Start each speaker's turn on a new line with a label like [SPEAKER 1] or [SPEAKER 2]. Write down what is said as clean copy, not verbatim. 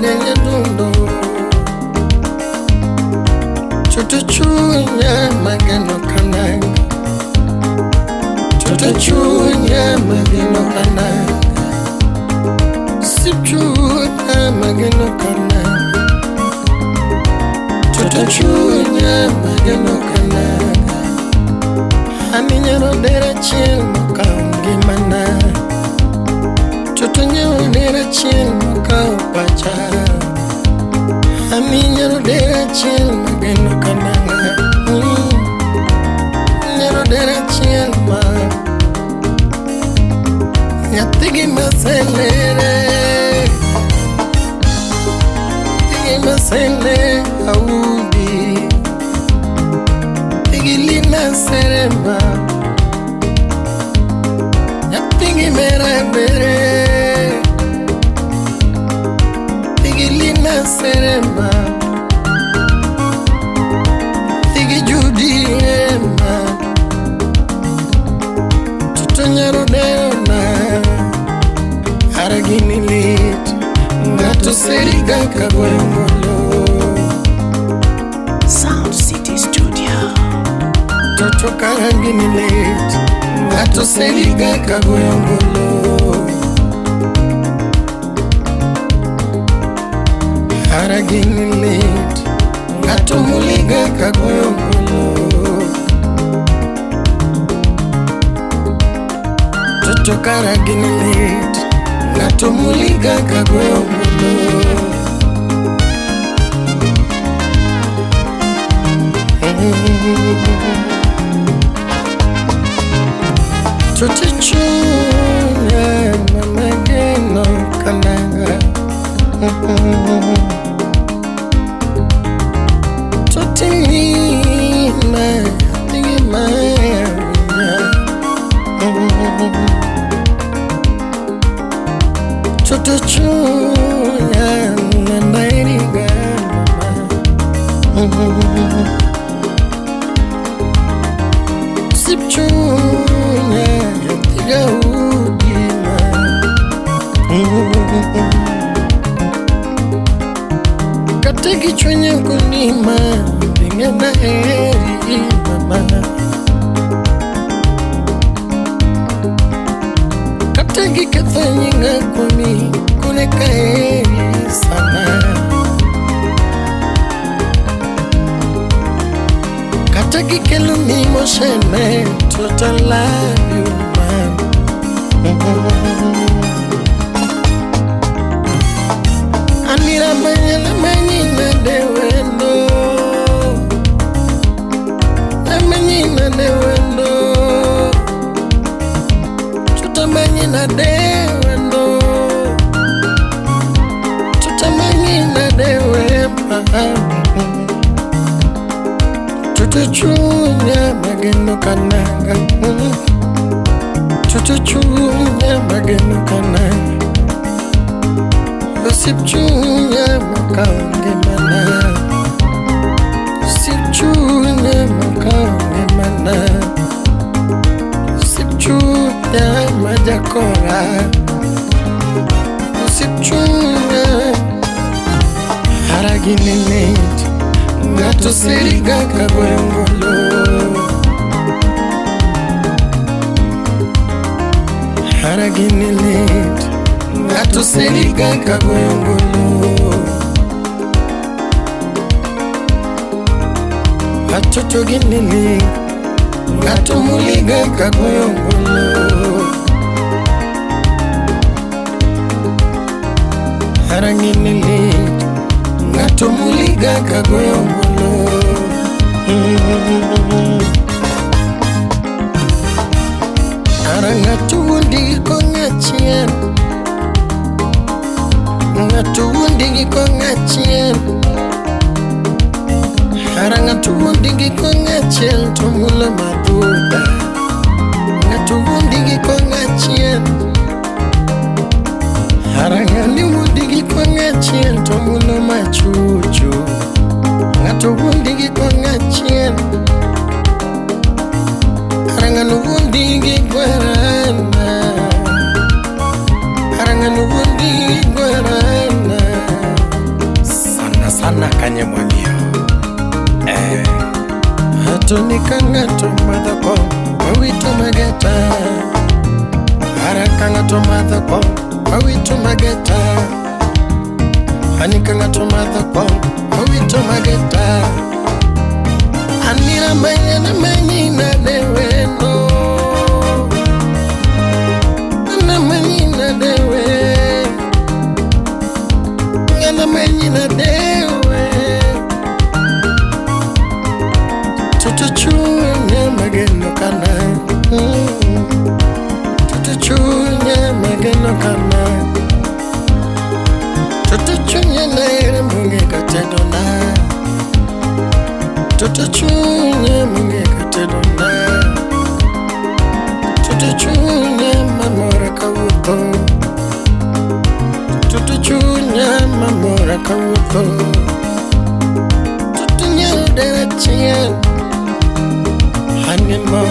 [SPEAKER 1] denye dundo Chutuchunya mageno kananga Chutuchunya mageno kananga Sipchunya mageno kananga Chutuchunya mageno kananga Aminyaro dera chiel mokaonge mana Chutunyaro dera chiel mokao pacha Aminyaro dera chiel mageno kananga Nyaro dera chiel ma Nyatigi maselere Tigi masele audi Tigi lina seremba Nyatigi mera bere Tigi lina seremba Tigi judi ema Tutonyaro deona Aragini lit Ngato seriga kagwengolo
[SPEAKER 2] Sound City Studio.
[SPEAKER 1] Toto karagini lit Ngato seriga kagwengolo Aragini lit Ngato muliga kagwengolo Toto karagini lit Ngato muliga kagwengolo Chuchuchunya mageno kananga Chutimina tigimaya Chuchuchunya nandairiga Sipchunya yatiga udima Kategi chwenye kunima Bingena eri mama Kategi kethanyinga kuni Kuneka eri sana Kategi kelu ni moshene Total love you man Anira manyala manyina dewendo Manyina dewendo Chuta manyina dewendo Chuta manyina dewempa Chuchuchunya mageno kananga Chuchuchunya mageno kananga Sipchunya makaonge mana Sipchunya makaonge mana Sipchunya majakora Sipchunya haragini nate Ngato seriga kagwengolo Haragini nate Ngato seriga kagwengolo Atoto ginili Ngato muliga kagwengolo Haragini nate Ngato muliga kagwengolo Ngato wundi kongachien Ngato wundi kongachien Ngato wundi kongachien Tomula maduda Ngato wundi kongachien Ngani wundi kongachien Tomula machuchu Ngato wundi kongachien Ngani wundi kwerana Ngani wundi kwerana Kanye mwangio Atonika ngato madhako Wawito mageta Haraka ngato madhako Wawito mageta Anika ngato madhako Wawito mageta Anira manya na manyi na dewe no Na manyi na dewe Na manyi na dewe Tutuchunya mageno kana Tutuchunya mageno kana Tutuchunya na ere munge katedona Tutuchunya munge katedona Tutuchunya mamora kawuto Tutuchunya mamora kawuto Tutunya dera chien Hangin mo